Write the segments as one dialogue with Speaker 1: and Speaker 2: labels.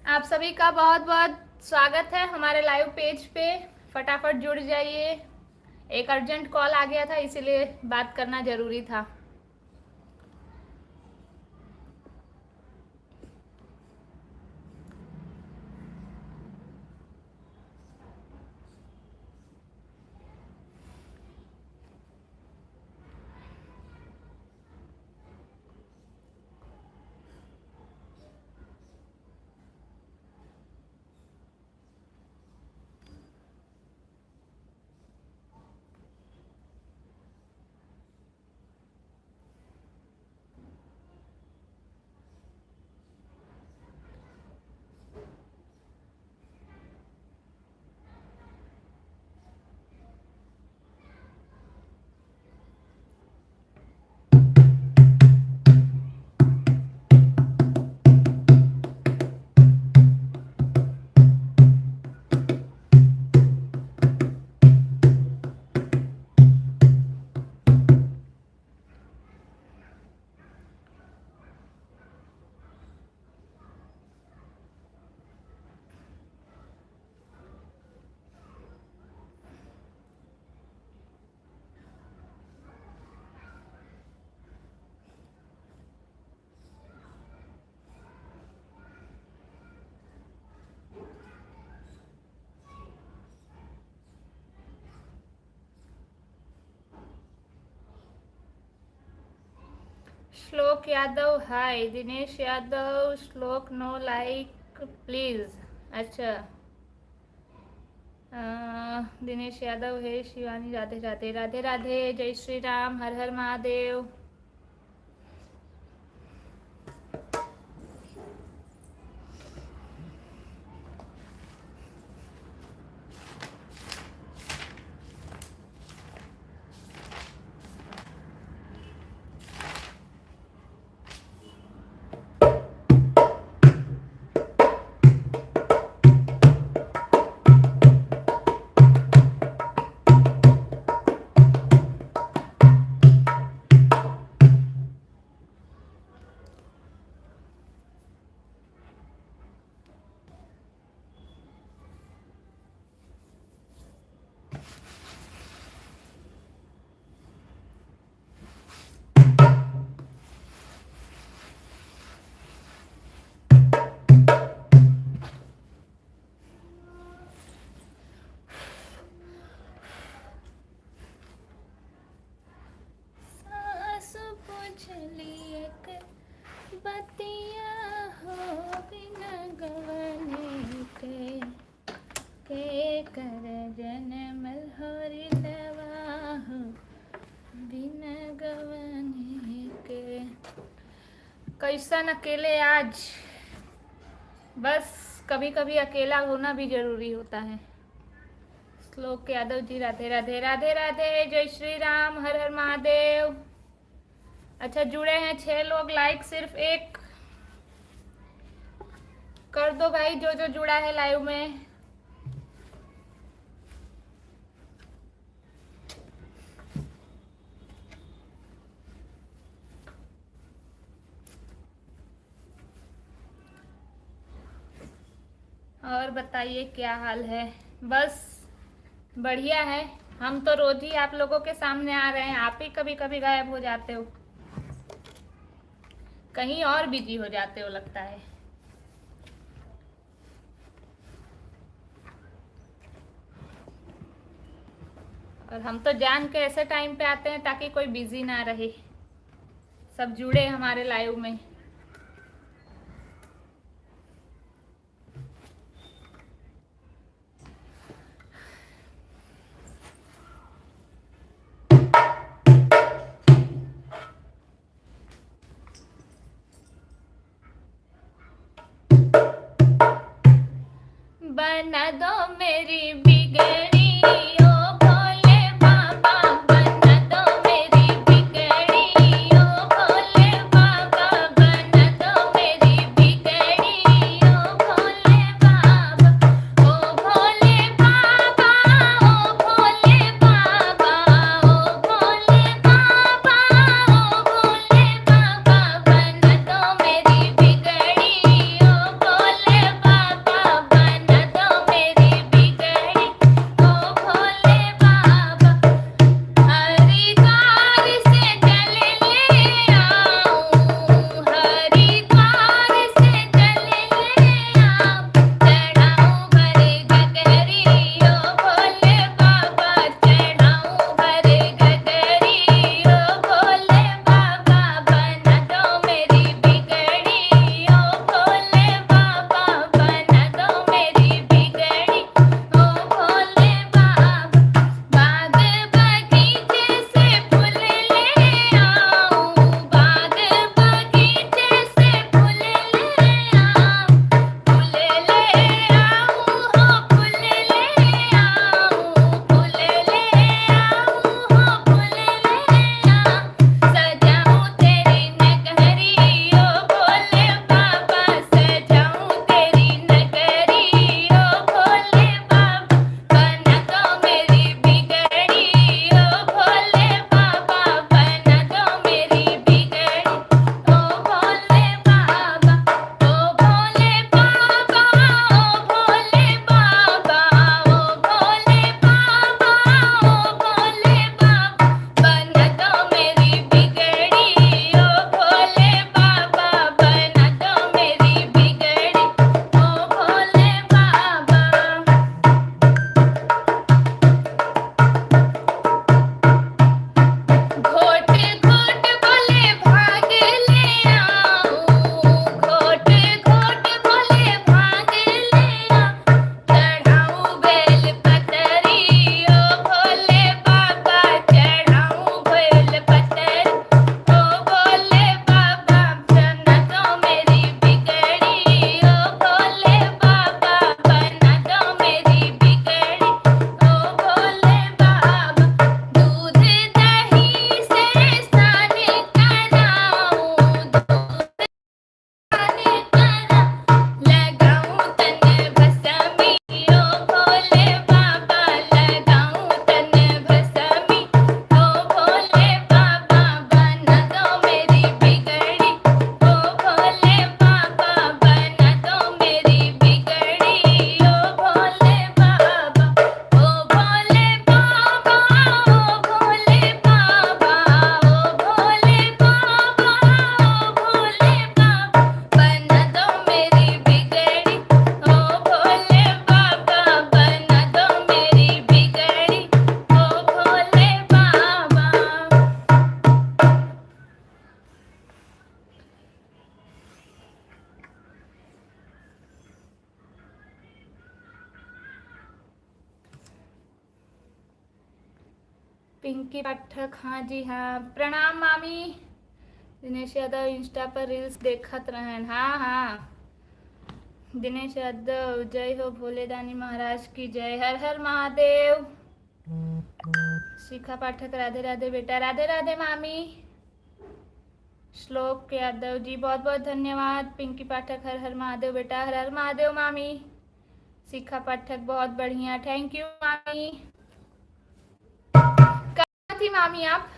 Speaker 1: आप सभी का बहुत बहुत स्वागत है हमारे लाइव पेज पे। फटाफट जुड़ जाइए। एक अर्जेंट कॉल आ गया था, इसीलिए बात करना ज़रूरी था। श्लोक यादव हाय, दिनेश यादव श्लोक नो लाइक प्लीज। अच्छा, दिनेश यादव है। शिवानी राधे राधे राधे राधे, जय श्री राम, हर हर महादेव। बतिया हो बिना गवने के कर जनम होरी दवा हो बिना गवने के। कैसन अकेले आज, बस कभी कभी अकेला होना भी जरूरी होता है। श्लोक यादव जी राधे राधे राधे राधे, जय श्री राम, हर हर महादेव। अच्छा, जुड़े हैं 6 लोग, लाइक सिर्फ 1 कर दो भाई, जो जो जुड़ा है लाइव में। और बताइए क्या हाल है। बस बढ़िया है, हम तो रोज ही आप लोगों के सामने आ रहे हैं, आप ही कभी कभी गायब हो जाते हो, कहीं और बिजी हो जाते हो लगता है। और हम तो जान के ऐसे टाइम पे आते हैं ताकि कोई बिजी ना रहे, सब जुड़े हमारे लाइव में। बना दो मेरी बिगड़ी ओ भोले बाबा, बना दो मेरी बिगड़ी ओ भोले बाबा, बना दो मेरी बिगड़ी ओ भोले बाबा, ओ भोले बाबा, ओ भोले बाबा, ओ भोले बाबा, ओ भोले बाबा, बना दो मेरी बिगड़ी ओ भोले बाबा। पिंकी पाठक, हाँ जी हाँ, प्रणाम मामी। दिनेश यादव इंस्टा पर रील्स देखत रहन, हाँ हाँ। दिनेश यादव, जय हो भोलेदानी महाराज की जय, हर हर महादेव। शिखा पाठक, राधे राधे बेटा, राधे राधे मामी। श्लोक यादव जी, बहुत बहुत धन्यवाद। पिंकी पाठक, हर हर महादेव बेटा, हर हर महादेव मामी। शिखा पाठक, बहुत बढ़िया, थैंक यू मामी। कहाँ थी मामी आप?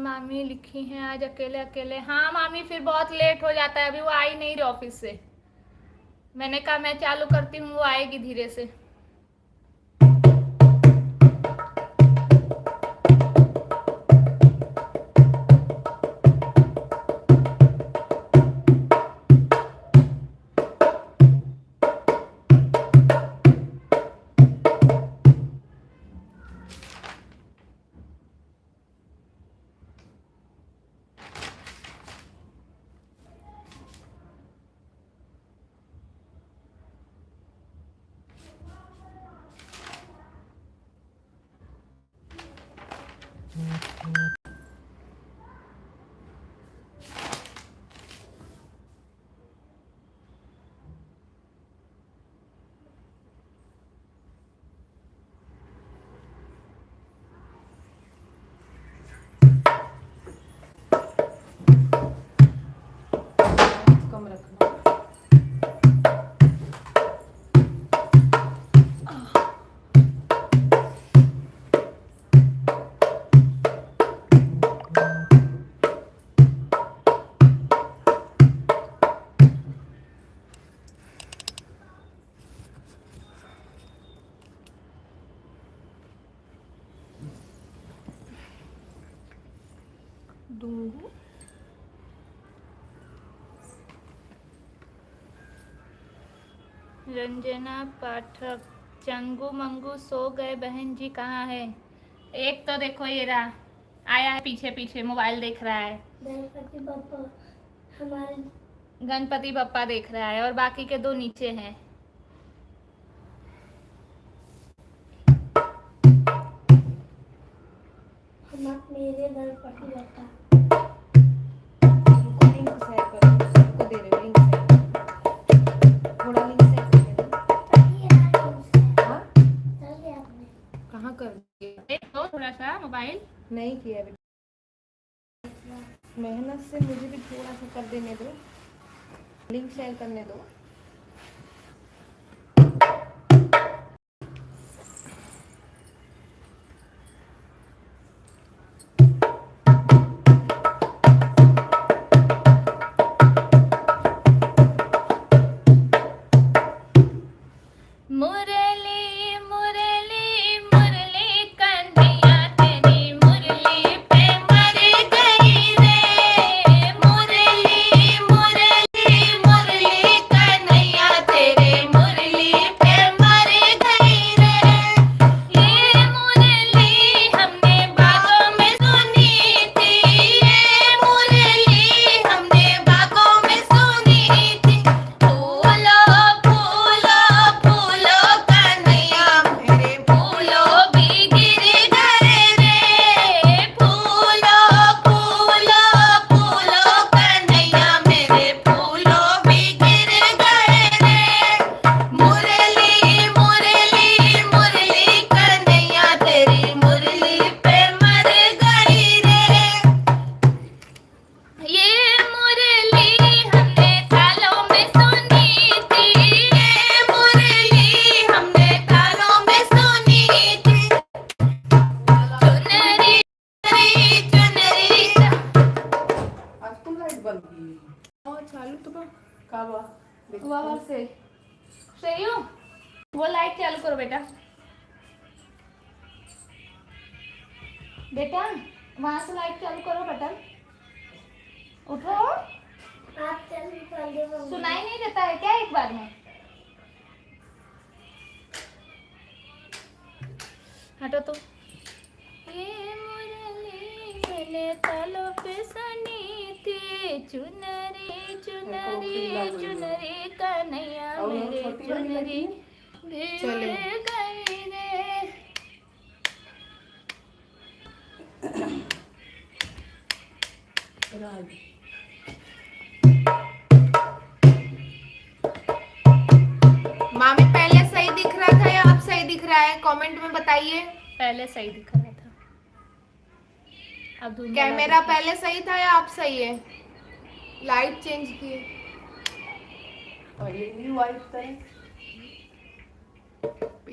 Speaker 1: मामी लिखी हैं आज अकेले अकेले, हाँ मामी फिर बहुत लेट हो जाता है, अभी वो आई नहीं रही ऑफिस से। मैंने कहा मैं चालू करती हूँ, वो आएगी धीरे से। दूंगी रंजना पाठक, चंगू मंगू सो गए, बहन जी कहाँ है? एक तो देखो ये रहा, आया है पीछे पीछे, मोबाइल देख रहा है। गणपति बप्पा, हमारे गणपति बप्पा देख रहा है, और बाकी के दो नीचे हैं। मेरे गणपति बप्पा लिंक शेयर करो, सबको दे रहे लिंक शेयर, थोड़ा लिंक शेयर कर देना। हाँ कहाँ कर दिया? देखो थोड़ा सा मोबाइल नहीं किया बेटा, मेहनत से मुझे भी थोड़ा सा कर देने दो, लिंक शेयर करने दो। वहाँ से सही हो। वो लाइट चालू करो बेटा। बेटा वहाँ से लाइट चालू करो बटन। उठो। सुनाई नहीं देता है क्या एक बार में? हटो तो। ये मुरली मेले तालों पे सनी थी, चुनरी चुनरी चुनरी कन्हैया मेरे चुनरी भीड़ गई रे।
Speaker 2: मामी पहले सही दिख रहा था या अब सही दिख रहा है? कमेंट में बताइए।
Speaker 1: पहले सही दिख रहा था, अब
Speaker 2: कैमरा पहले सही था या अब सही है? लाइट चेंज किए।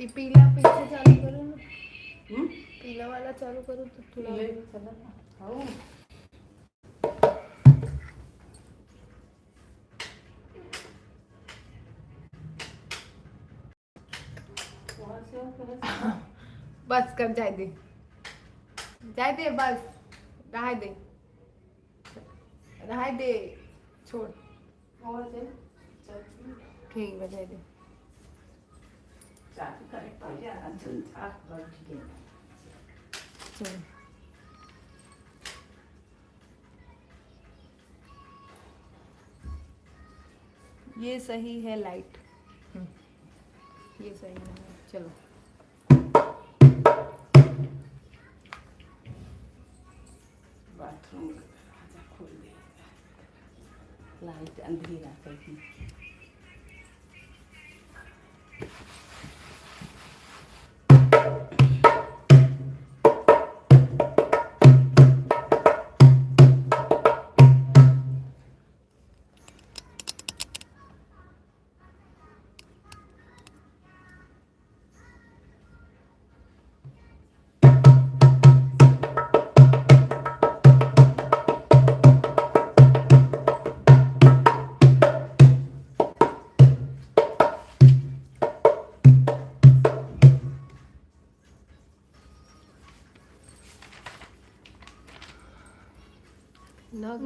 Speaker 2: पीला पीछे चालू करो ना। पीला वाला चालू करो तो थोड़ा बस कर जाए दे बस रहा दे छोड़। ठीक है जाए दे। चलो ये सही है लाइट। ये सही है। चलो
Speaker 3: बाथरूम का दरवाजा खोल दे, लाइट अंधेरा करती।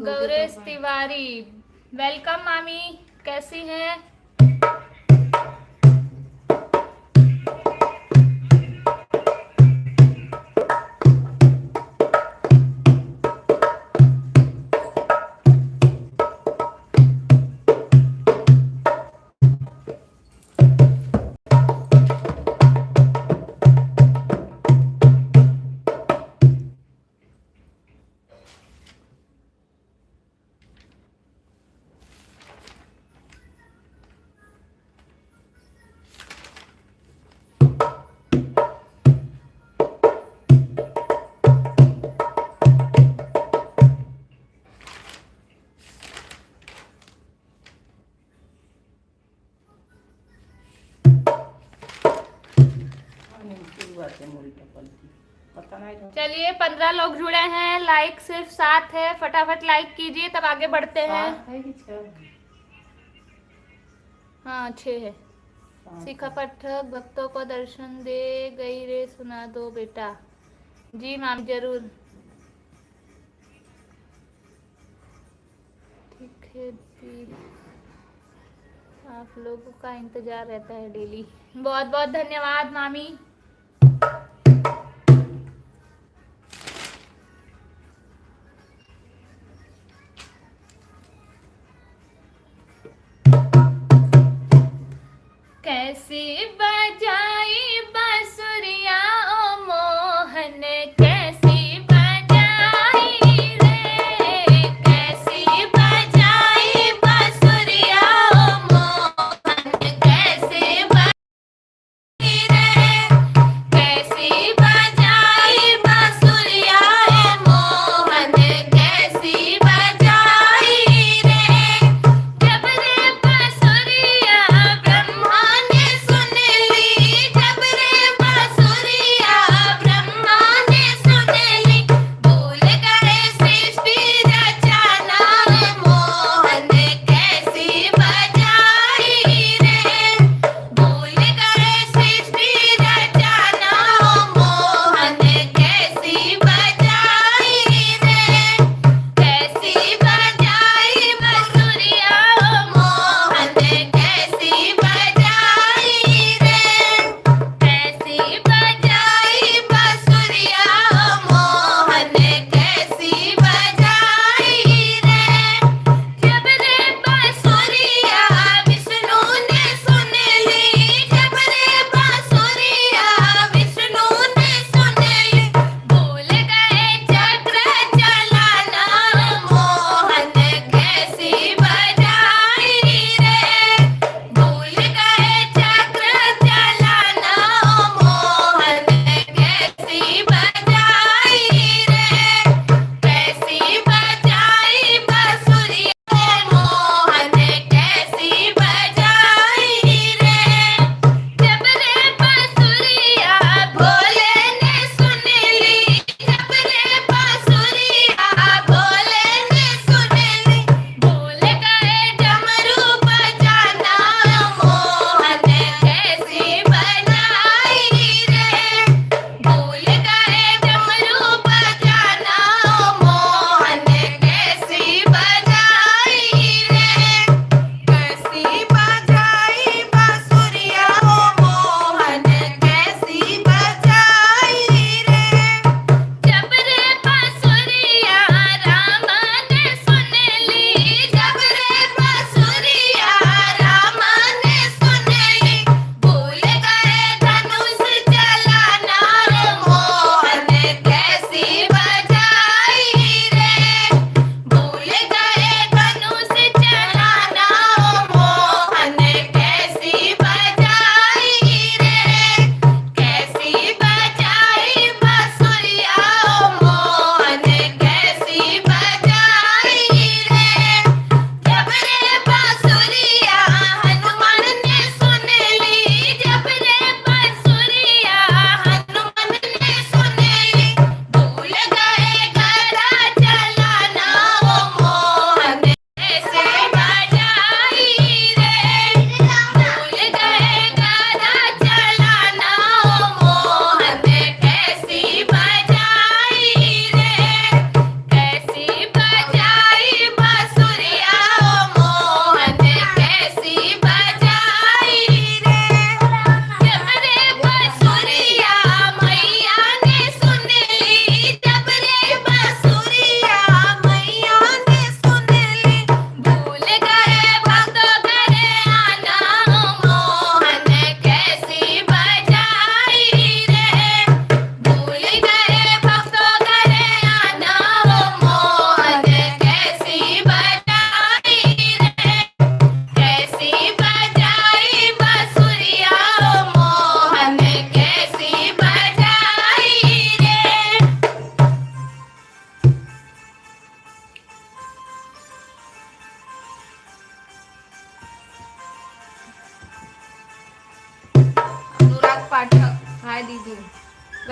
Speaker 1: गौरेश तिवारी, वेलकम मामी, कैसी हैं? चलिए 15 लोग जुड़े हैं, लाइक सिर्फ 7 है, फटाफट लाइक कीजिए तब आगे बढ़ते हैं। हाँ 6 है। शिखा पाठक, भक्तों को दर्शन दे गई रे सुना दो बेटा। जी मैम जरूर। ठीक है दी, आप लोगों का इंतजार रहता है डेली। बहुत बहुत धन्यवाद मामी। कैसी बजाई बांसुरिया ओ मोहन, कैसी बजाई रे, कैसी बजाई बांसुरिया ओ मोहन, कैसी बजाई रे, कैसी बजाई बांसुरिया ए मोहन, कैसी बजाई रे। जब रे बांसुरिया ब्रह्मा ने सुन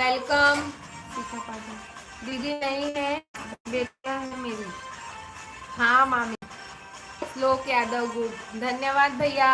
Speaker 2: वेलकम। दीदी नहीं है, बेटिया है मेरी। हाँ मामी। श्लोक यादव गुड, धन्यवाद भैया।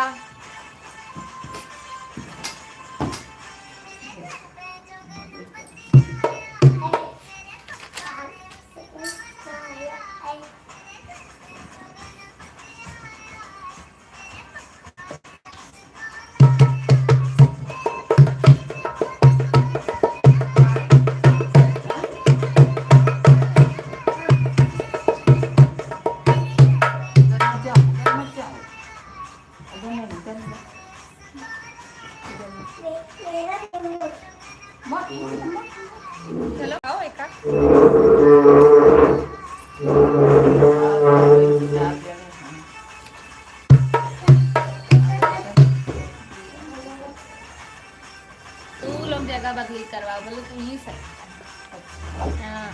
Speaker 1: चलो आओ एक तू लोग जगह बदली करवा बोले तू ही सही। हाँ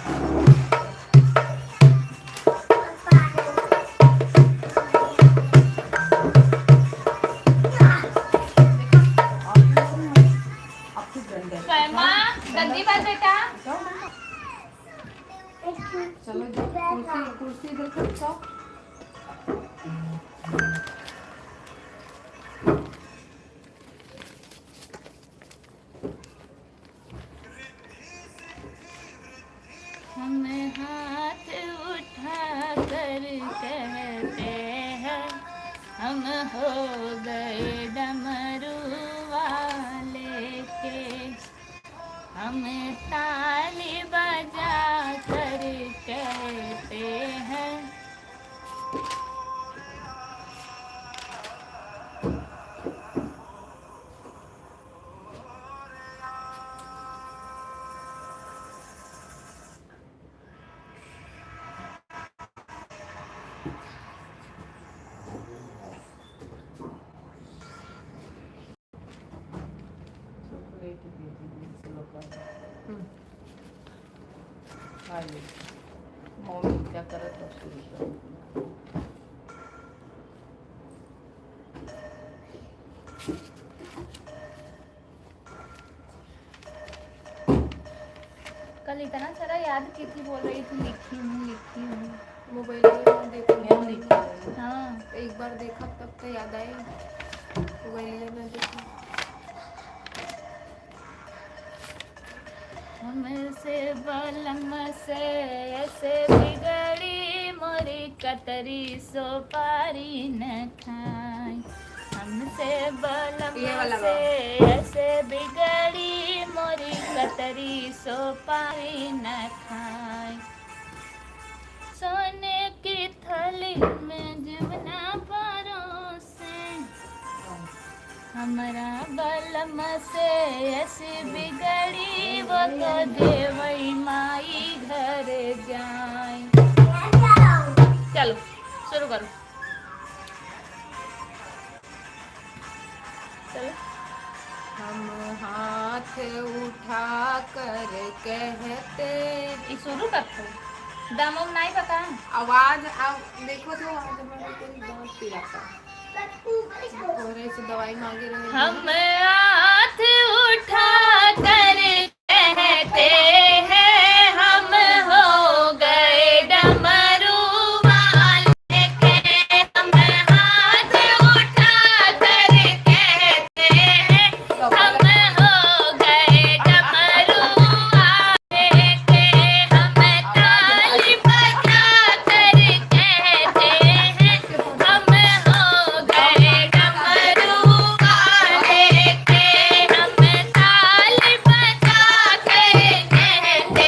Speaker 1: शर्मा गंदी बात बेटा।
Speaker 2: चलो कुर्सी कुर्सी देखो तो।
Speaker 1: हम हाथ उठा कर कहते हैं हम हो गए डमरू वाले के। हम ताली बजा कर कहते हैं
Speaker 3: मम्मी क्या करत असतो
Speaker 1: कल इतना सारा याद की थी, बोल रही थी लिखी हूँ।
Speaker 2: मोबाइल में देखो
Speaker 3: क्या लिखा है?
Speaker 1: हाँ
Speaker 2: एक बार देखा तब तो याद आए। मोबाइल में देखो।
Speaker 1: हमसे बलम से ऐसे बिगड़ी मोरी कतरी सो पारी न खाई। हमसे बलम
Speaker 2: ये वाला
Speaker 1: से ऐसे बिगड़ी मोरी कतरी सो पारी न खाई। सोने की थली में जुबना परोसे हमारा बलम से ऐसी बिगड़ी वो तो देवई माई घर जाए। चलो शुरू करो। चलो
Speaker 2: हम हाथ उठा कर कहते।
Speaker 1: ये शुरू करते दम उम नहीं पता।
Speaker 2: आवाज देखो तो आवाज हमारे को बहुत पिलाता। कोहरे से दवाई मांगे रहे।
Speaker 1: हम हाथ उठा कर कहते हैं हम हो गए डमरू वाले के। हम हाथ उठा कर कहते हैं हम हो गए डमरू वाले के। हम ताली बजा कर कहते हैं हम हो गए डमरू वाले के। हम ताली बजा कर कहते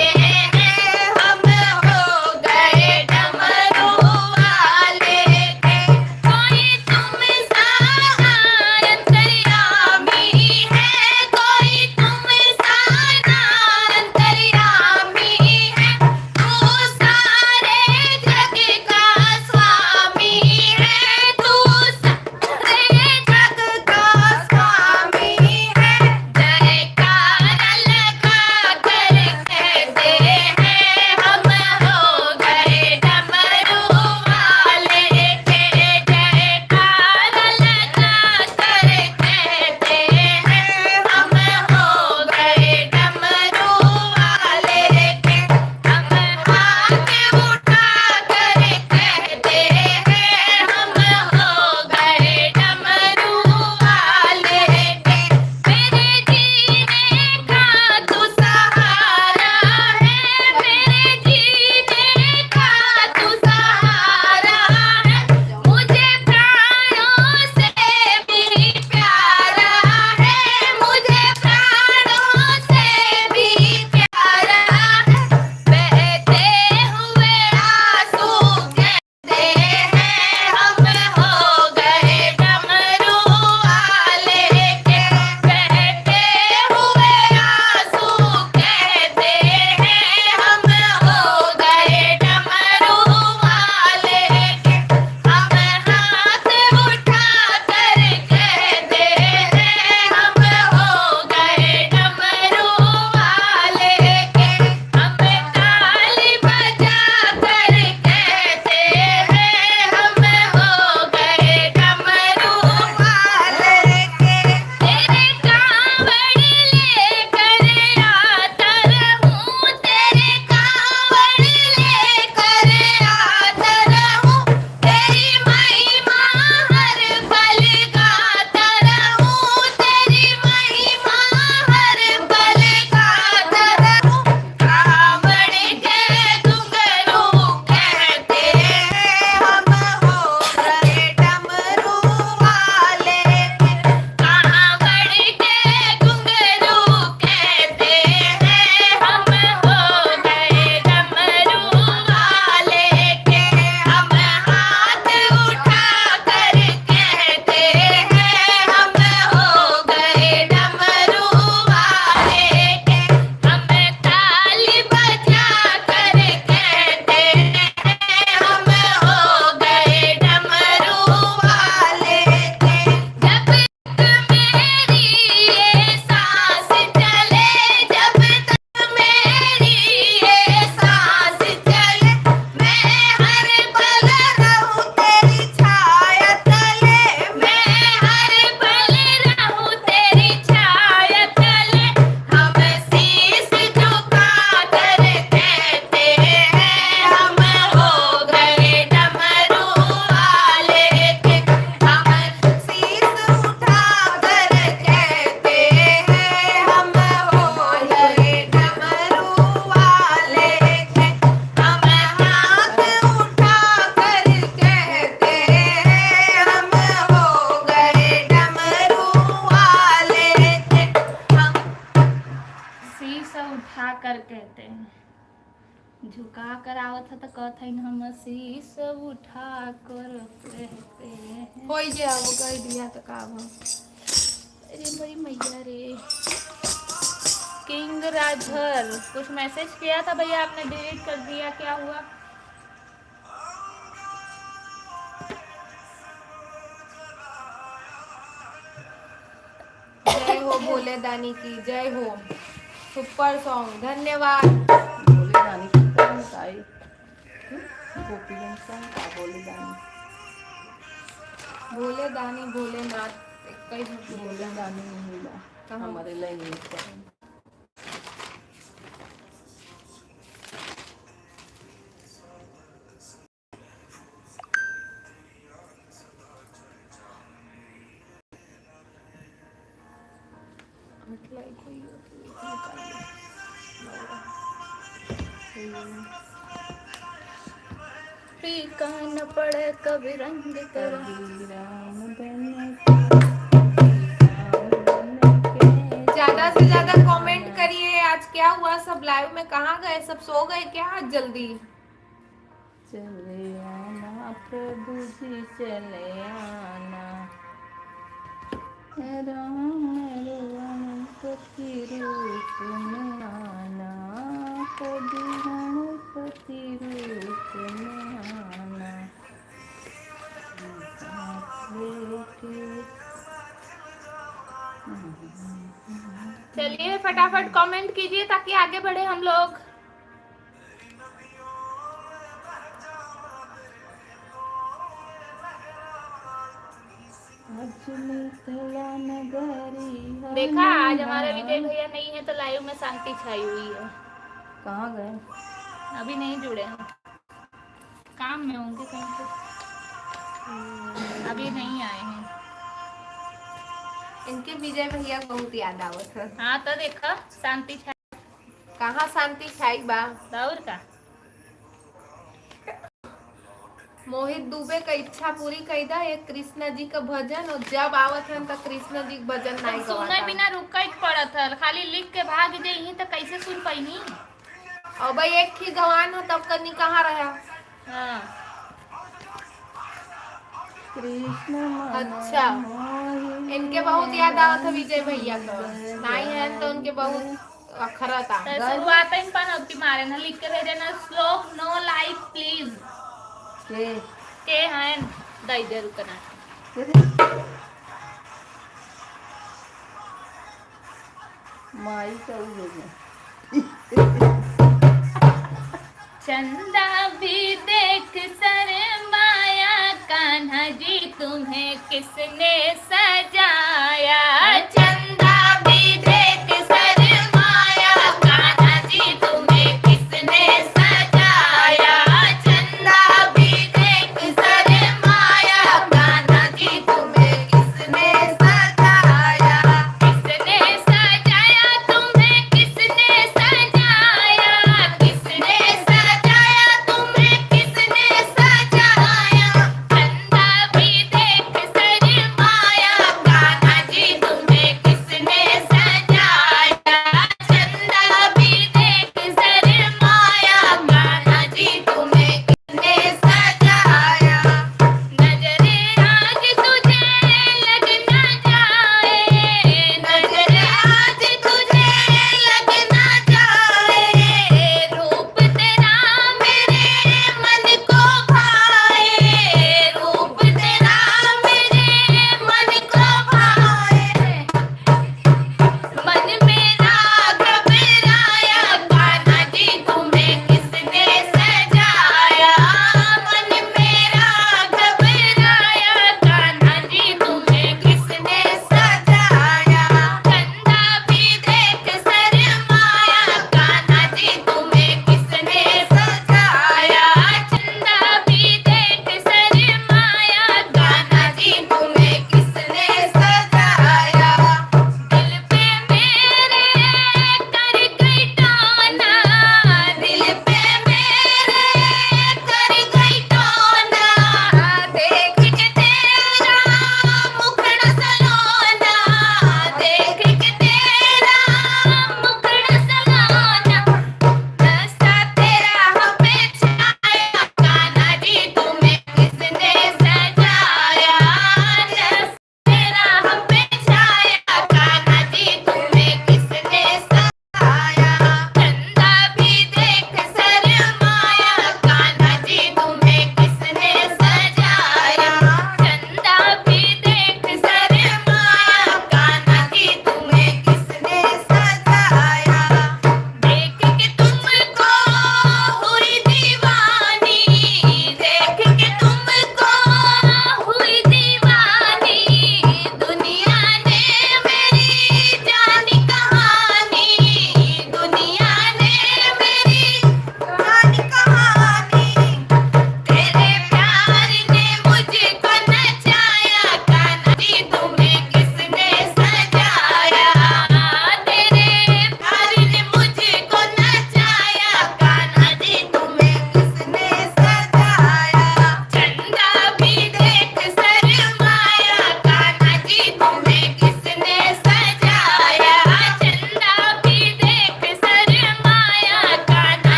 Speaker 1: थे हम शीश उठा कर कहते हैं।
Speaker 2: हो गया वो कर दिया तो काम हो।
Speaker 1: अरे मेरी मैया रे। किंग राजभर कुछ मैसेज किया था भैया, आपने डिलीट कर दिया, क्या हुआ?
Speaker 2: जय हो भोले दानी की जय हो। सुपर सॉन्ग, धन्यवाद।
Speaker 3: बोले जाने की कौन बताई? गोपी जंक्शन का बोले जाने,
Speaker 2: भोले दानी भोलेनाथ कई
Speaker 3: बोले जाने नहीं मिला
Speaker 2: कहाँ?
Speaker 3: हमारे लैंग्वेज का।
Speaker 1: फीका न पड़े कभी रंग तेरा।
Speaker 2: ज्यादा से ज्यादा कमेंट करिए। आज क्या हुआ, सब लाइव में कहाँ गए, सब सो गए क्या आज जल्दी?
Speaker 3: चले आना प्रभु जी चले आना, गणपति रूप में आना, कभी गणपति रूप में आना।
Speaker 1: चलिए फटाफट कमेंट कीजिए ताकि आगे बढ़े हम लोग। देखा आज हमारे विजय भैया नहीं है तो लाइव में शांति छाई हुई है।
Speaker 3: कहाँ गए?
Speaker 1: अभी नहीं जुड़े हैं, काम में होंगे कहीं पे, अभी नहीं आए हैं।
Speaker 2: इनके विजय भैया बहुत याद आवत है।
Speaker 1: हाँ तो देखा शांति छाई।
Speaker 2: कहाँ शांति छाई बा?
Speaker 1: दौर का
Speaker 2: मोहित दुबे का इच्छा पूरी कैदा एक कृष्णा जी का भजन, और जब आवत है तो कृष्णा जी का भजन नहीं
Speaker 1: सुने
Speaker 2: गवाता।
Speaker 1: बिना रुका ही पड़त है, खाली लिख के भाग जाइए तो कैसे सुन पाई।
Speaker 2: और भाई एक ही गवान हो तब कनी कहाँ रहा?
Speaker 1: हाँ
Speaker 3: कृष्ण
Speaker 2: अच्छा, इनके बहुत याद आवत है विजय भैया का। नहीं है तो उनके बहुत अखरत आ।
Speaker 1: तो शुरुआत में पनौती मारे ना, लिख के भेजे ना श्लोक नो लाइक प्लीज के हैं दई दे रुकना।
Speaker 3: माई का
Speaker 1: चंदा भी देख सर माया, कान्हा जी तुम्हें किसने सजाया। चंदा भी देख सर माया, कान्हा जी तुम्हें किसने सजाया। चंदा भी देख सर माया, कान्हा जी तुम्हें किसने सजाया। किसने सजाया तुम्हें, किसने सजाया, किसने सजाया तुम्हें, किसने सजाया। चंदा भी देख सर माया, कान्हा जी तुम्हें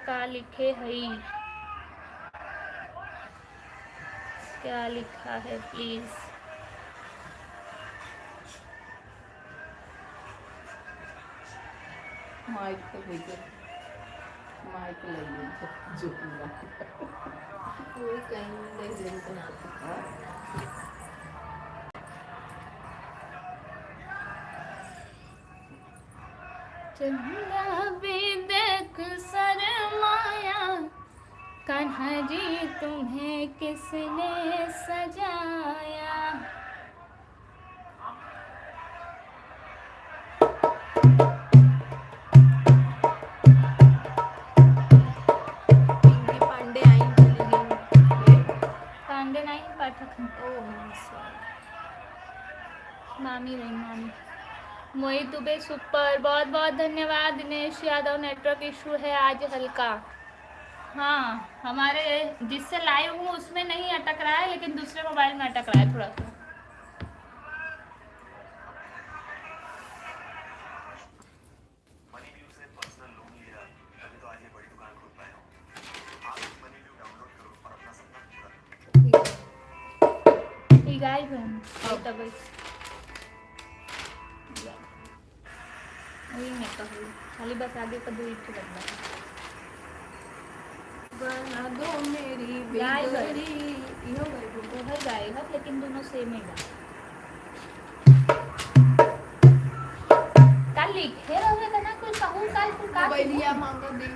Speaker 1: का लिखे हई, क्या लिखा है प्लीज।
Speaker 3: माइक तो भेजो, माइक ले लीजिए जो
Speaker 2: कोई कहीं नहीं जरूरत ना।
Speaker 1: चंदा बेदक सरमाया, कान्हा जी तुम्हें किसने सजाया।
Speaker 2: पिंकी पांडे आई चली गई।
Speaker 1: पांडे नहीं, पाठक हैं।
Speaker 2: Oh sorry.
Speaker 1: मामी रही मामी। मोहित दुबे सुपर, बहुत बहुत धन्यवाद। दिनेश यादव, नेटवर्क इशू है आज हल्का। हाँ, हमारे जिससे लाइव हूँ उसमें नहीं अटक रहा है, लेकिन दूसरे मोबाइल में अटक रहा है थोड़ा सा। ये गायब है तब वही मैं कहूँ, खाली बस आगे का दूरी तो लगता है।
Speaker 2: बना दो मेरी
Speaker 1: गाय
Speaker 2: बेगरी।
Speaker 1: इहो गई तो है गाय है, लेकिन दोनों सेम है गाय। कल लिखे रहोगे का ना कुछ कहूँ, कल कुछ का
Speaker 2: मोबाइलिया मांगो दे।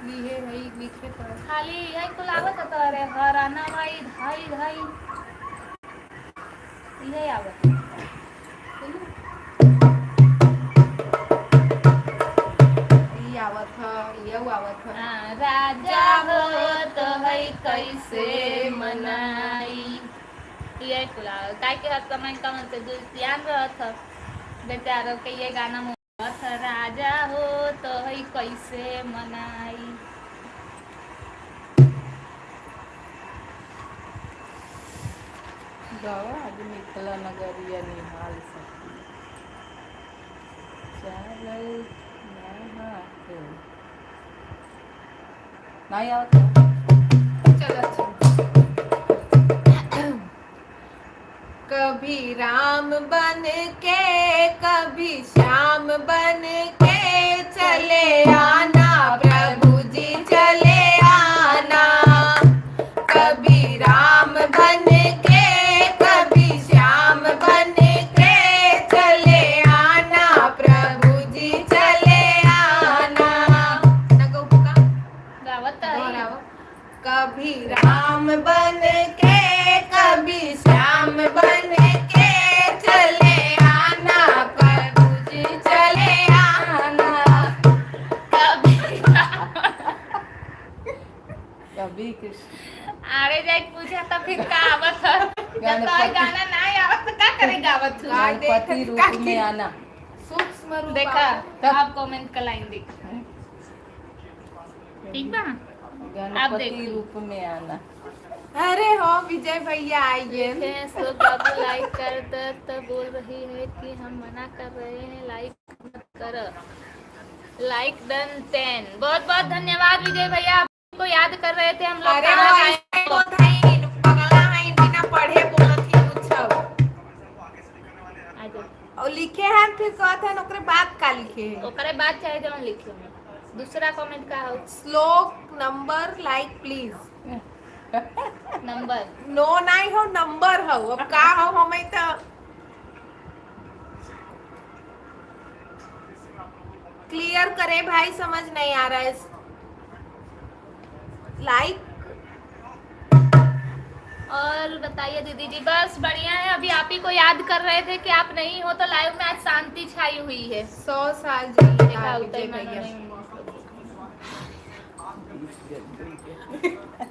Speaker 2: लिखे है लिखे पर
Speaker 1: खाली यही कुल आवत है। तो अरे हराना भाई धाई धाई यही आवत है।
Speaker 2: ये आवत है, ये आवत है।
Speaker 1: हाँ, राजा हो तो है कैसे मनाई, ये कुल आवत काय के हर समय कमल से जो ध्यान रहत है बेचारों के। ये गाना मोहत है, राजा हो तो है कैसे मनाई।
Speaker 3: गावा आज निकला नगरिया निहाल सकी, चावल नहाते नहीं आता।
Speaker 2: चलो कभी राम बन के कभी श्याम बन के चले आना प्रभु जी चले आना। कभी राम बन के कभी श्याम बन के चले आना प्रभु जी चले आना। नगो का
Speaker 1: गावत है।
Speaker 2: दोहराओ। कभी राम बन के कभी श्याम बन के चले आना प्रभु जी चले आना।
Speaker 3: कभी कृष्ण
Speaker 1: आगे जाके पूछा तो फिर का आवत है। जब तो गाना नहीं आवत तो क्या करे गावत हूँ।
Speaker 3: गणपति रूप में आना।
Speaker 2: सूक्ष्म रूप
Speaker 1: देखा
Speaker 3: तब-
Speaker 1: आप कमेंट का लाइन देख ठीक बा। आप
Speaker 3: गणपति
Speaker 1: देखो।
Speaker 3: रूप में आना।
Speaker 2: अरे हो विजय भैया आइए।
Speaker 1: देखें सो बाबू लाइक कर दे तो बोल रही है कि हम मना कर रहे हैं, लाइक मत कर। Like done 10। बहुत बहुत धन्यवाद विजय भैया, आपको याद कर रहे थे हम लोग।
Speaker 2: अरे
Speaker 1: खाना
Speaker 2: हो
Speaker 1: खाए।
Speaker 2: ऐसे बोल रही पगला है बिना पढ़े बोलत ही कुछ सब।
Speaker 1: आ जाओ।
Speaker 2: और लिखे हैं फिर कहते हैं ओकरे बाद का लिखे हैं।
Speaker 1: ओकरे बाद चाहे जवन लिखे में दूसरा कमेंट का हो
Speaker 2: श्लोक number like please.
Speaker 1: Number
Speaker 2: no नहीं हो नंबर हो। अब का हो हमें तो क्लियर करे भाई, समझ नहीं आ रहा है। लाइक
Speaker 1: और बताइए दीदी जी। बस बढ़िया है, अभी आप ही को याद कर रहे थे कि आप नहीं हो तो लाइव में आज शांति छाई हुई है।
Speaker 2: 100 साल जी
Speaker 1: देखा उतर
Speaker 2: विजय
Speaker 1: मैंने
Speaker 2: भैया।
Speaker 1: नहीं।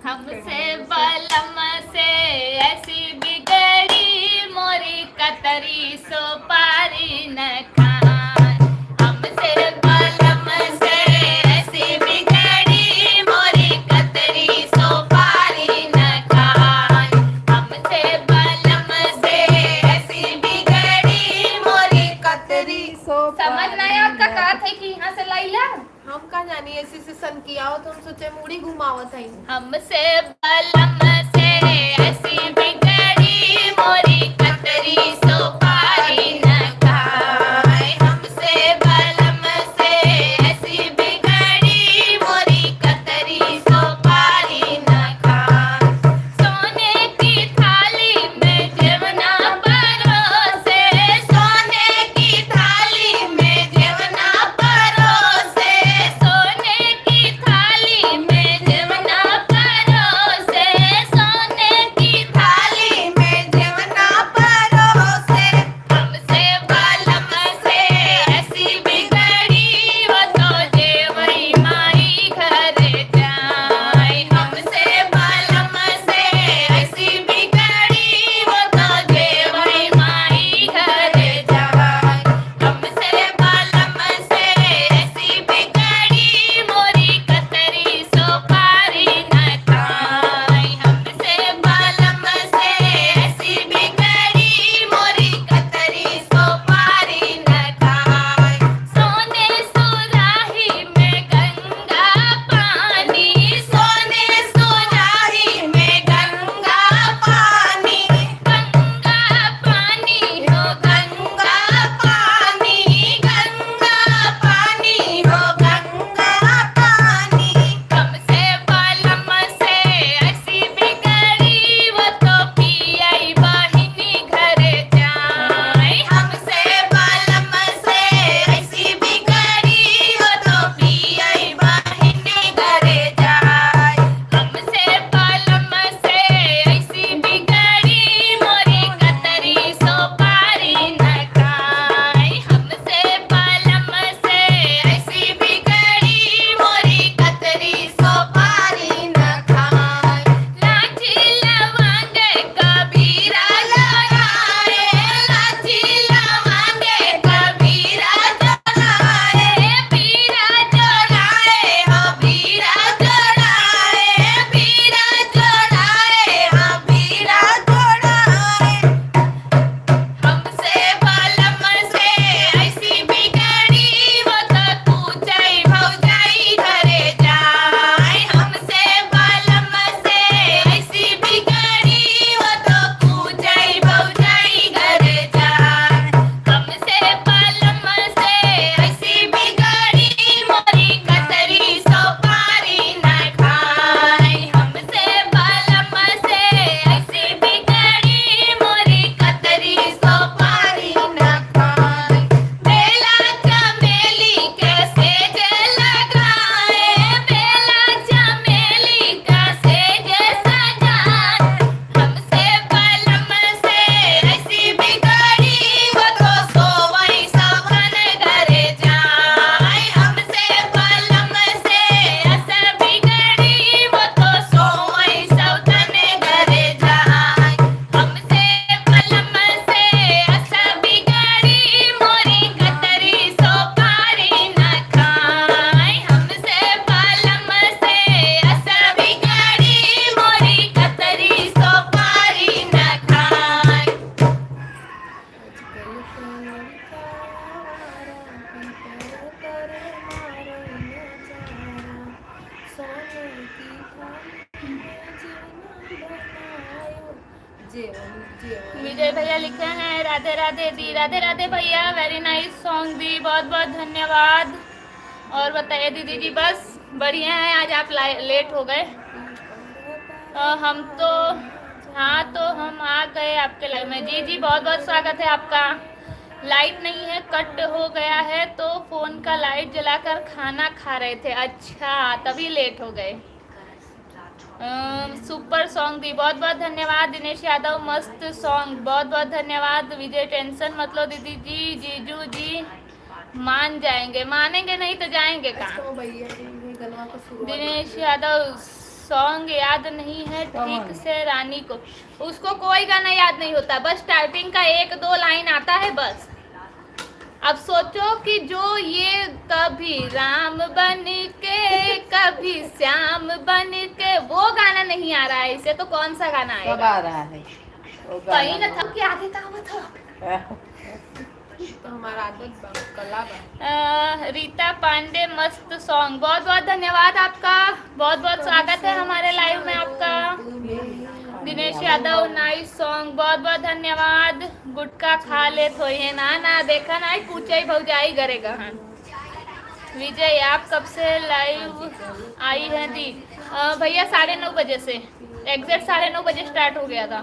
Speaker 1: हमसे बलम से ऐसी बिगड़ी मोरी कतरी सो पारी न खान। हमसे बलम से ऐसी बिगड़ी मोरी कतरी सो पारी न खान। हमसे बलम से ऐसी बिगड़ी मोरी
Speaker 2: कतरी
Speaker 3: सो
Speaker 1: समझ नहीं आता कहा थे कि यहाँ से लाइला।
Speaker 2: हम का जानी ऐसे आवत है
Speaker 1: हमसे बलम से ऐसी बिगड़ी मोरी कतरी सुपारी न खाए। हमसे बलम से ऐसी बिगड़ी मोरी कतरी सुपारी न खाए। सोने की थाली में जेवना परोसे, सोने की थाली में जेवना परोसे, सोने की थाली में जेवना परोसे, सोने की थाली में जेवना परोसे। हमसे बलम से ऐसी बिगड़ी वो तो जेवई माई घर जाए। हमसे बलम से ऐसी बिगड़ी वो तो जेवई माई घर जाए। हमसे बलम से ऐसी बिगड़ी मोरी कतरी सुपारी न खाए। हमसे बलम से ऐसी बिगड़ी मोरी कतरी सुपारी न खाए। सोने सुराही में गंगा पानी, सोने सुराही में गंगा पानी, गंगा पानी हो गंगा पानी, गंगा पानी हो गंगा पानी। हमसे बलम से ऐसी बिगड़ी वो तो पियाई बहिनी घर जाए। हमसे बलम से ऐसी बिगड़ी वो तो पियाई बहिनी घर जाए। हमसे बलम से ऐसी बिगड़ी मोरी कतरी सुपारी न खाए। हमसे बलम से ऐसी बिगड़ी मोरी कतरी सुपारी न खाए। लाठी लवांगे कबीरा लगाए, लाठी लवांगे कबीरा जोड़ाए, बीरा जोड़ाए हो बीरा जोड़ाए, बीरा जोड़ाए हो बीरा जोड़ाए। हमसे बलम से ऐसी बिगड़ी वो तो पूछई भौजाई घरे जाए। हमसे बलम से ऐसी बिगड़ी वो तो पूछई भौजाई घरे जाए। हमसे बलम से ऐसी बिगड़ी मोरी कतरी सुपारी न खाए। हमसे बलम से ऐसी बिगड़ी मोरी कतरी सुपारी न खाए। बेला चमेली के सेज लगाए, बेला चमेली का सेज सजाए। हमसे बलम से ऐसी बिगड़ी वो तो सोवई सवन घरे जाए। हमसे बलम से ऐसा बिगड़ी वो तो सोवई सवन घरे जाए। हमसे बलम से ऐसा बिगड़ी मोरी कतरी सुपारी न खाए। हमसे बलम से ऐसा बिगड़ी मोरी कतरी सुपारी न खाए। विजय भैया लिखे हैं राधे राधे दी, राधे राधे भैया, वेरी नाइस सॉन्ग दी, बहुत बहुत धन्यवाद। और बताइए दीदी जी, बस बढ़िया है। आज आप लेट हो गए। हम तो हाँ, तो हम आ गए आपके लाइव में। जी जी, बहुत बहुत स्वागत है आपका। लाइट नहीं है, कट हो गया है, तो फोन का लाइट जलाकर खाना खा रहे थे। अच्छा, तभी लेट हो गए। सुपर सॉन्ग दी, बहुत बहुत धन्यवाद। दिनेश यादव, मस्त सॉन्ग, बहुत बहुत धन्यवाद। विजय, टेंशन मत लो दीदी जी, जीजू जी मान जाएंगे, मानेंगे नहीं तो जाएंगे कहाँ। दिनेश यादव, सॉन्ग याद नहीं है ठीक से रानी को। उसको कोई गाना याद नहीं होता, बस स्टार्टिंग का 1-2 लाइन आता है बस। अब सोचो कि जो ये कभी राम बन के कभी श्याम बन के, वो गाना नहीं आ रहा है इसे, तो कौन सा गाना आएगा?
Speaker 3: कब आ रहा है?
Speaker 1: कहीं ना था कि आगे का हुआ था।
Speaker 2: तो हमारा आदत बा कला बा।
Speaker 1: रीता पांडे मस्त सॉन्ग, बहुत बहुत धन्यवाद आपका, बहुत बहुत स्वागत है हमारे लाइव में आपका। दिनेश यादव नाइस सॉन्ग, बहुत बहुत धन्यवाद। गुटखा खा ले थोड़ी है ना ना, देखा ना पूछे ही भौजाई करेगा। हाँ विजय आप कब से लाइव आई हैं दी? भैया 9:30 बजे से, एग्जैक्ट 9:30 बजे स्टार्ट हो गया था।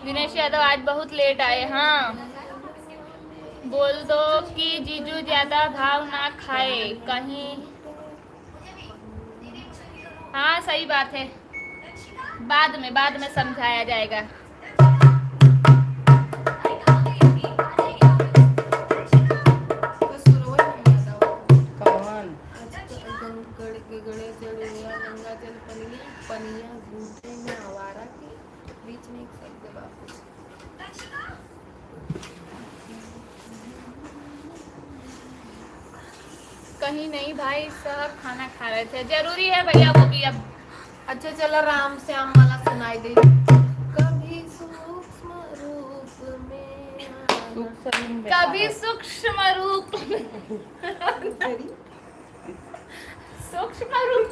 Speaker 1: दिनेश यादव आज बहुत लेट आए। हाँ बोल दो कि जीजू ज्यादा भाव ना खाए कहीं। हाँ सही बात है, बाद में समझाया जाएगा।
Speaker 2: तो सरोवर नहीं आता वो।
Speaker 3: कौन
Speaker 2: गंगा जल पनिया घूमते में आवारा के बीच में एक शब्द बापू।
Speaker 1: कहीं नहीं भाई, सब खाना खा रहे थे, जरूरी है भैया वो भी अब।
Speaker 2: अच्छा चलो राम श्याम वाला सुनाई दे। कभी सूक्ष्म रूप में
Speaker 1: कभी सूक्ष्म रूप सूक्ष्म रूप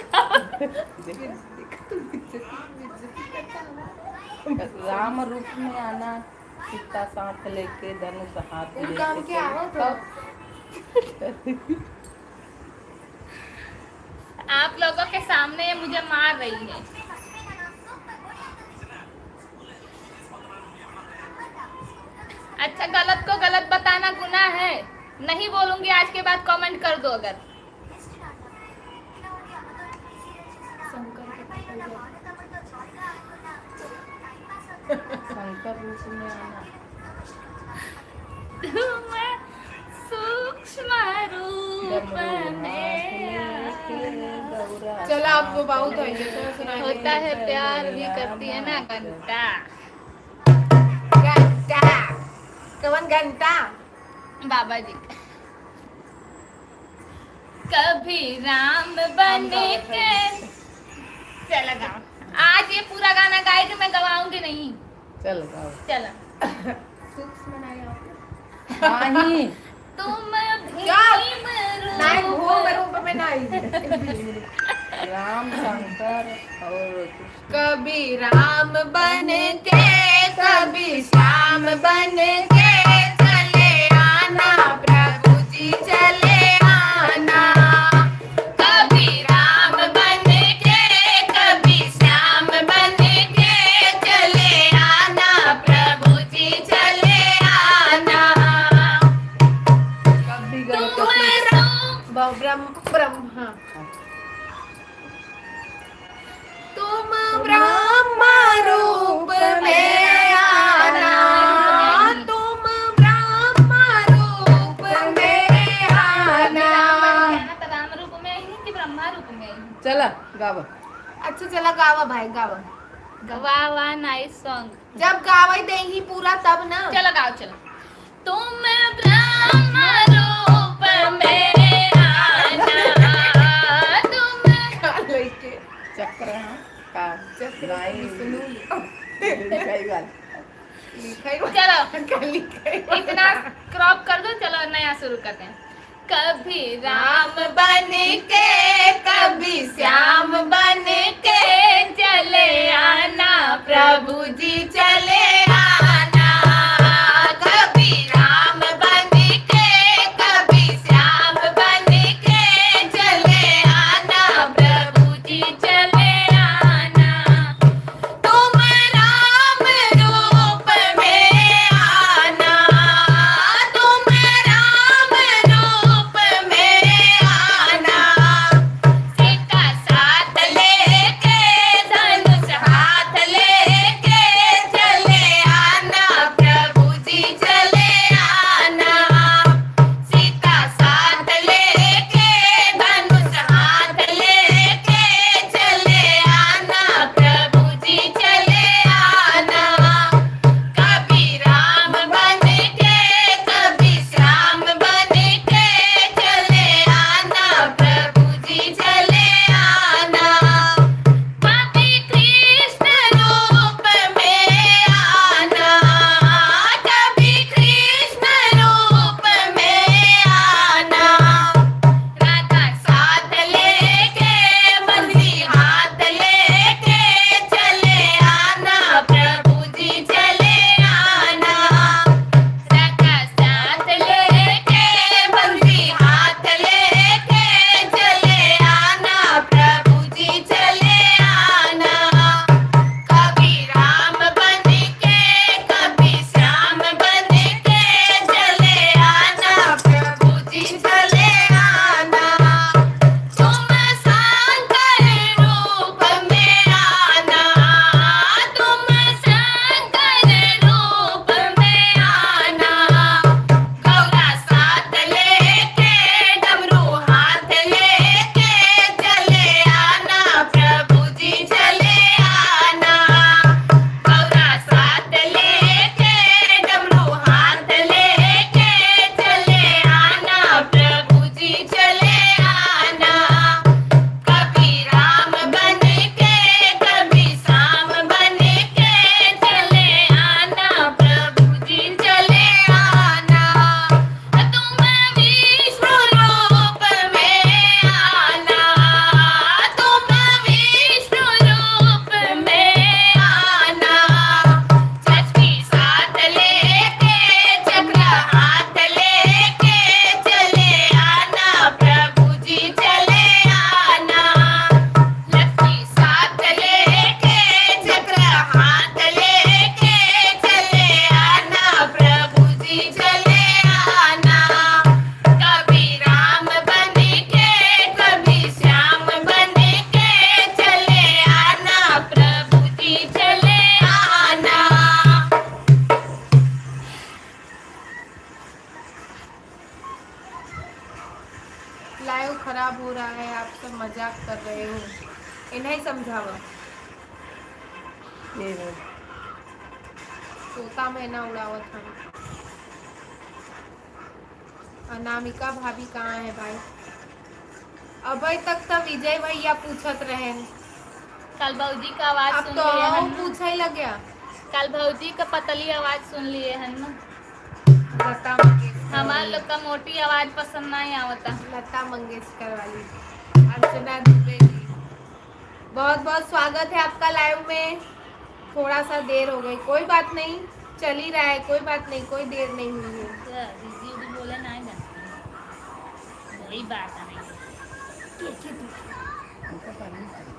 Speaker 3: राम रूप में आना, सीता साथ लेके धनुष हाथ
Speaker 2: उनका काम
Speaker 3: लेके
Speaker 2: क्या हो तो?
Speaker 1: आप लोगों के सामने ये मुझे मार रही है। अच्छा गलत को गलत बताना गुनाह है, नहीं बोलूंगी आज के बाद, कमेंट कर दो अगर।
Speaker 3: शंकर रूप में आना,
Speaker 1: तुम सूक्ष्म रूप में
Speaker 2: चलो आपको बहुत हो गया, चलो सुनाई दे।
Speaker 1: होता है प्यार भी करती है ना घंटा।
Speaker 2: घंटा कौन घंटा?
Speaker 1: बाबा जी कभी राम बने के चला गाओ। आज ये पूरा गाना गाए कि मैं गवाऊंगी नहीं।
Speaker 3: चल गाओ।
Speaker 1: चला
Speaker 2: सूक्ष्म नहीं आता।
Speaker 3: नहीं
Speaker 1: तुम
Speaker 2: क्या?
Speaker 1: भीम
Speaker 2: नहीं
Speaker 1: रूप
Speaker 2: भूम रूप में नहीं।
Speaker 3: राम शंकर और कृष्ण।
Speaker 2: कभी राम बन के कभी श्याम बन के चले आना प्रभु जी चले आना। कभी राम बन के कभी श्याम बन के चले आना प्रभु जी चले आना।
Speaker 3: कभी
Speaker 1: तुम
Speaker 3: गणपति
Speaker 1: रूप
Speaker 2: ब्रह्मा तुम ब्रह्मा रूप में आना। तुम ब्रह्मा रूप में आना।
Speaker 1: राम रूप में आई कि ब्रह्मा रूप में आई?
Speaker 3: चला गावा।
Speaker 2: अच्छा चला गावा भाई गावा।
Speaker 1: वाह वाह नाइस सॉन्ग।
Speaker 2: जब गावा दे ही पूरा तब ना।
Speaker 1: चलो गाओ चलो। तुम ब्रह्म रूप में आना, तुम
Speaker 2: लेके
Speaker 3: चक्र का
Speaker 2: चक्र
Speaker 3: नहीं
Speaker 2: सुनू
Speaker 3: सही बात।
Speaker 1: चलो
Speaker 2: लिखा
Speaker 1: इतना क्रॉप कर दो, चलो नया शुरू करते हैं। कभी राम
Speaker 2: राम बन के कभी श्याम बन के चले आना प्रभु जी चले आना। कभी राम बन के कभी श्याम बन के चले आना प्रभु जी चले आना। तुम राम रूप में आना। तुम राम रूप में आना। सीता साथ लेके धनुष हाथ लेके नहीं समझावा
Speaker 3: ये रे।
Speaker 2: तोता मैना उड़ावत हम। अनामिका भाभी कहाँ है भाई? अभी तक तो विजय भैया पूछत रहे।
Speaker 1: कल भौजी का आवाज
Speaker 2: अब
Speaker 1: सुन
Speaker 2: तो
Speaker 1: लिए
Speaker 2: आओ
Speaker 1: हन ना।
Speaker 2: पूछे लग गया।
Speaker 1: कल भौजी का पतली आवाज सुन लिए हन ना।
Speaker 2: लता मंगेशकर
Speaker 1: हमार
Speaker 2: वाली।
Speaker 1: लोग का मोटी आवाज पसंद नहीं आवता।
Speaker 2: लता मंगेशकर वाली अर्चना दुबे जी, बहुत बहुत स्वागत है आपका लाइव में। थोड़ा सा देर हो गई, कोई बात नहीं, चल ही रहा है, कोई बात नहीं, कोई देर नहीं हुई है।
Speaker 1: दीदी उदी बोले नहीं ना, वही बात है।
Speaker 3: उनका पानी सही।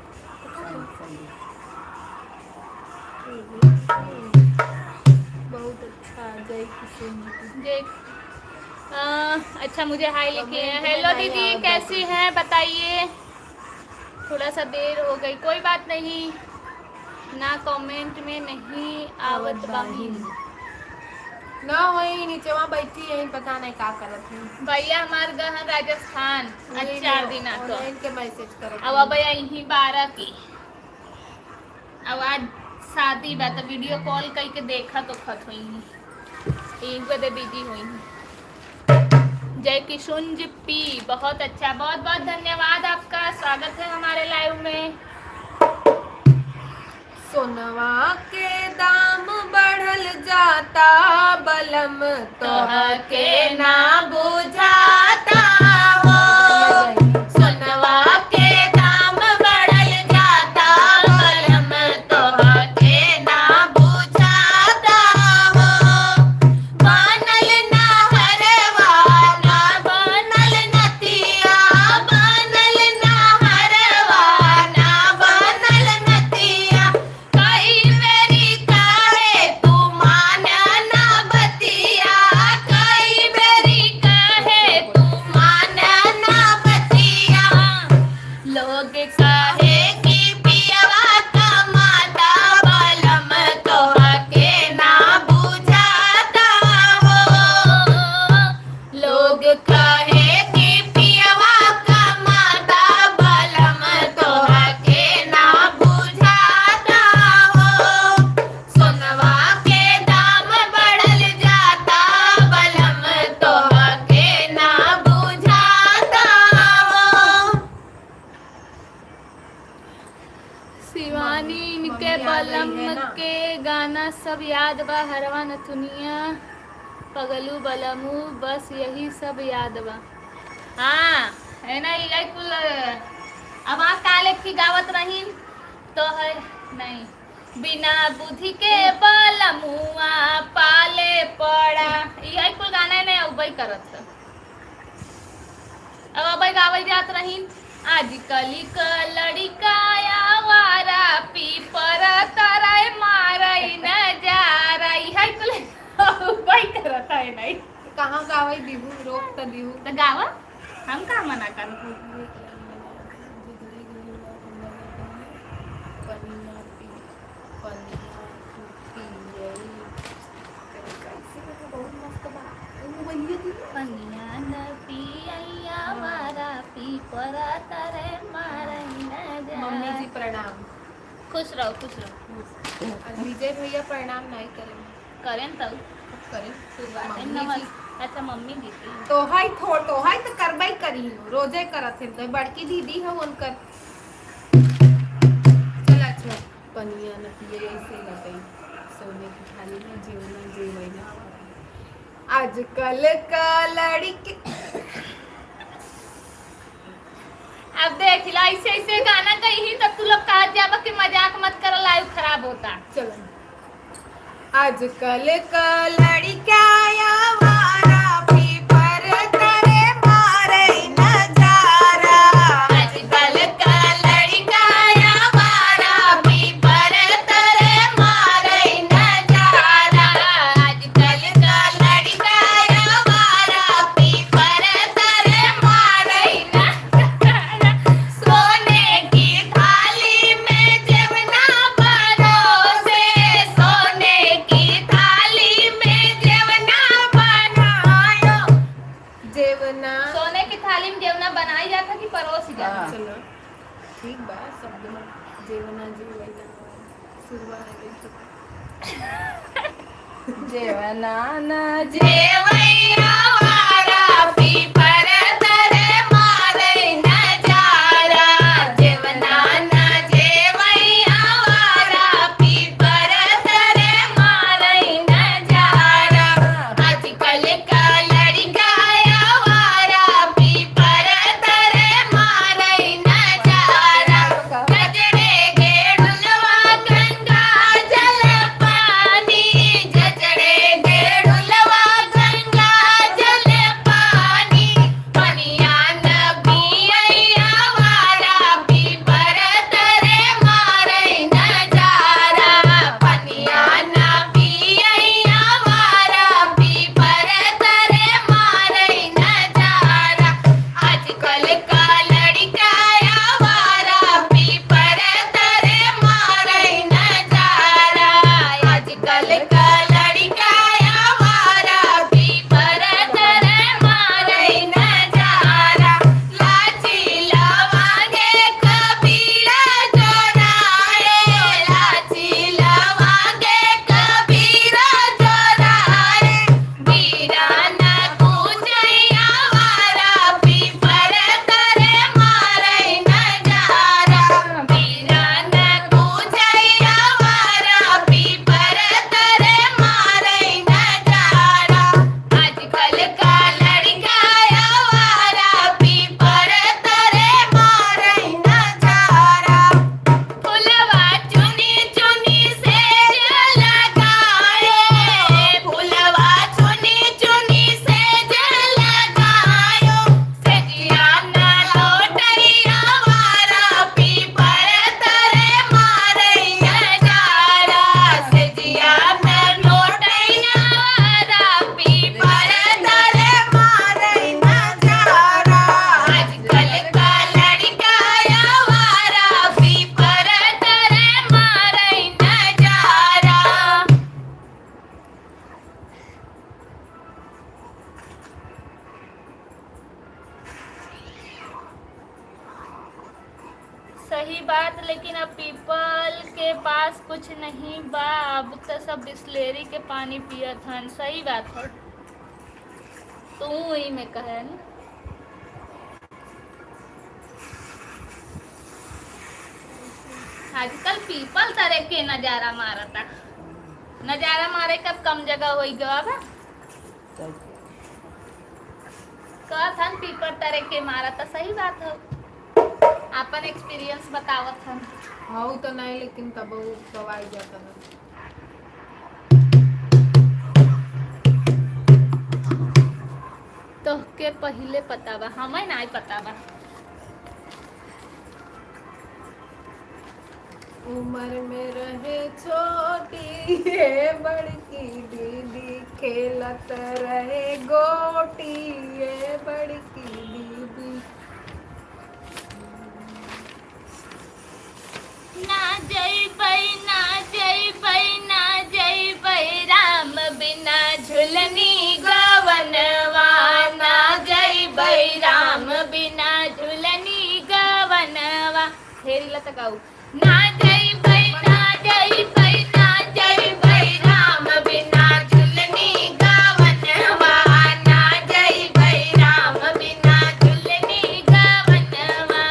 Speaker 2: बहुत अच्छा, जय किशन।
Speaker 1: जय अच्छा मुझे हाय लिखिए।
Speaker 2: कमेंट में
Speaker 1: हेलो
Speaker 2: नहीं
Speaker 1: दीदी
Speaker 2: आवाज
Speaker 1: कैसी
Speaker 2: आती।
Speaker 1: हैं बताइए। थोड़ा सा देर हो गई, कोई बात नहीं ना। कमेंट में नहीं आवत बाही।
Speaker 2: ना वही नीचे वहाँ बैठी है, पता नहीं क्या करत है।
Speaker 1: भैया हमार गहन राजस्थान
Speaker 2: वही
Speaker 1: 4 दिन तो
Speaker 2: ऑनलाइन के मैसेज करत
Speaker 1: अब भैया यही 12 की। अब आज शादी बा तो वीडियो कॉल करके देखा तो खत हुई एक बजे बिजी हुई। जय किशुन पी, बहुत अच्छा, बहुत बहुत धन्यवाद आपका। स्वागत है हमारे लाइव में।
Speaker 2: सोनवा के दाम बढ़ल जाता, बलम तोह के ना बुझाता हो। सोनवा के दाम बढ़ल जाता, बलम तोह के ना बुझाता हो। बनल ना हरवाना, बनल नतिया, बनल ना हरवाना, बनल नतिया। कई मेरी काहे तू माना ना बतिया, कई मेरी काहे तू माना ना बतिया। लोग कहे कि पियवा कमाता, बलम तोह के ना बुझाता हो। लोग कहे कि पियवा कमाता, बलम तोह के ना बुझाता हो। सोनवा के दाम बढ़ल जाता, बलम तोह के ना बुझाता हो। शिवानी इनके बलम के गाना सब याद बा। हरवा नथुनिया, पगलू बलमू, बस यही सब याद बा। हाँ है ना, ये कुल अब आ काले की गावत रही तो है नहीं। बिना बुद्धि के बलमुआ पाले पड़ा, यही कुल गाना है नहीं उबई करत। अब अबई गावल जात रही। आजकल का लड़का आवारा पी पर तराय मारई न जा रही है कुल उबई करत है नहीं। कहाँ गावई बिहू रोक त दिहू तो गावा, हम का मना कर। मम्मी जी प्रणाम। खुश रहो खुश रहो। विजय भैया प्रणाम नहीं करें, करें तब करें मम्मी जी। अच्छा मम्मी जी तो है तो करबई करी रोजे करत है तो बड़की दीदी है उनकर। चल अच्छा पनिया न पिए ऐसे गई सोने की थाली में जीवना जीवना। आजकल का लड़की अब देख ला ऐसे ऐसे गाना कही तब तू लोग कहा जाबा कि मजाक मत कर, लाइव खराब होता। चलो आजकल का लड़का आवारा पी पर तरे मारे नजारा। आजकल का लड़का आवारा पी पर तरे मारे नजारा। आजकल का लड़का आवारा पी पर तरे मारे नजारा। सोने की थाली में जेवना परोसे, सोने की थाली में जेवना
Speaker 3: जेवना न
Speaker 2: जेवैया वारा पीपर तरे मारे नजारा जेवना न जेवैया वारा पीपर तरे मारे नजारा आजकल का लड़का वारा पीपर तरे मारे नजारा गजरे गेड़ुलवा गंगा जल पानी गजरे गेड़ुलवा गंगा जल पानी पनिया न पियैया वारा पीपर तरे मारे नजारा पनिया न पियैया वारा पीपर तरे मारे नजारा आजकल का लड़का वारा पीपर तरे मारे नजारा आजकल का लड़का वारा पीपर तरे मारे नजारा लाची लवांगे कबीरा जोराए लाची लवांगे कबीरा जोराए बीराना पूजैया वारा पीपर तरे मारे नजारा बीराना पूजैया वारा पीपर तरे मारे नजारा आजकल का लड़का वारा पीपर तरे मारे नजारा फुलवा चुनी चुनी से लगाए फुलवा चुनी चुनी से लगायो सजिया न लोटैया वारा पीपर तरे मारे नजारा सजिया न लोटैया वारा पीपर तरे मारे नजारा आजकल का लड़का वारा पीपर तरे मारे नजारा सही बात लेकिन अब पीपल के पास कुछ नहीं बा अब तो सब बिस्लेरी के पानी पियत हन सही बात है तू वही में कहे न आजकल पीपल तरह के नजारा मारता नजारा मारे कब कम जगह होई गवा बा कहत हन पीपल तरह के मारता सही बात है अपन एक्सपीरियंस बतावत हन
Speaker 4: हाँ तो नहीं लेकिन तब वो दवाई जाता है
Speaker 2: तो के पहले पता बा हमें नहीं पता बा
Speaker 4: उम्र में रहे छोटी ये बड़की दीदी खेलत रहे गोटी ये बड़की दीदी
Speaker 2: ना जइबै ना जइबै ना जइबै राम बिना झुलनी गवनवा ना जइबै राम बिना झुलनी गवनवा हेरी लत गाऊ ना जइबै ना जइबै ना जइबै राम बिना झुलनी गवनवा ना जइबै राम बिना झुलनी गवनवा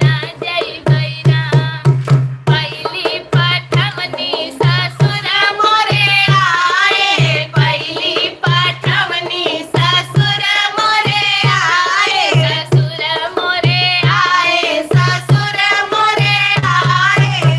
Speaker 2: ना जइबै राम पहली पठवनी ससुर मोरे आए पहली पठवनी ससुर मोरे आए ससुर मोरे आए ससुर मोरे आए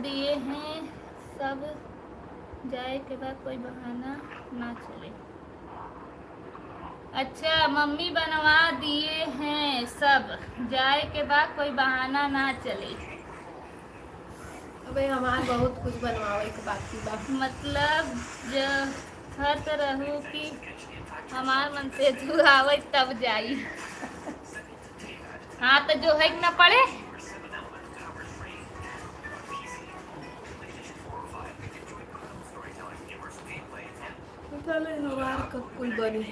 Speaker 1: दिए हैं सब, जाए के बाद कोई बहाना ना चले। अच्छा, मम्मी बनवा दिए हैं सब, जाए के बाद कोई बहाना ना चले।
Speaker 4: अबे हमार बहुत कुछ बनवावे के बाकी बा।
Speaker 1: मतलब जो हत रहू कि हमार मन से तू आवे तब जाई। हाँ तो जो है ना पड़े।
Speaker 4: चले हमार कब कुल बनी।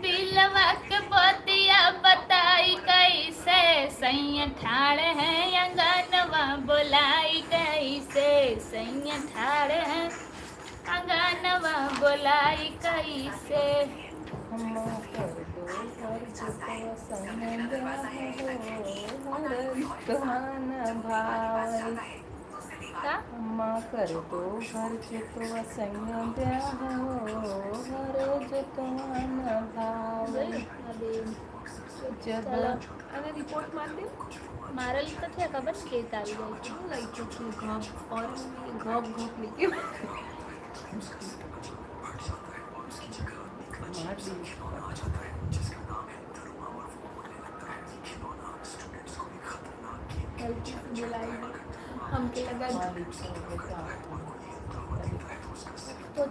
Speaker 1: दिलवा के बतिया बताई कैसे, सैया ठाड़ है अंगनवा बोलाई कैसे, सैया ठाड़ है अंगनवा बोलाई कैसे।
Speaker 3: हम कर दो हर जुतवा संग हो, हर तुहाना भाई।
Speaker 1: का
Speaker 3: अम्मा कर दो हर जुतवा संग हो, हर जुतवाना भाई। जब
Speaker 1: चलो
Speaker 4: अरे रिपोर्ट मार दे।
Speaker 1: मारल तो थे खबर के तारी गई।
Speaker 4: लाइक तो घप और घप घप लेके
Speaker 3: मार दी
Speaker 4: गलती से बुलाई हमके लगा
Speaker 3: मालिक को बता।
Speaker 1: तो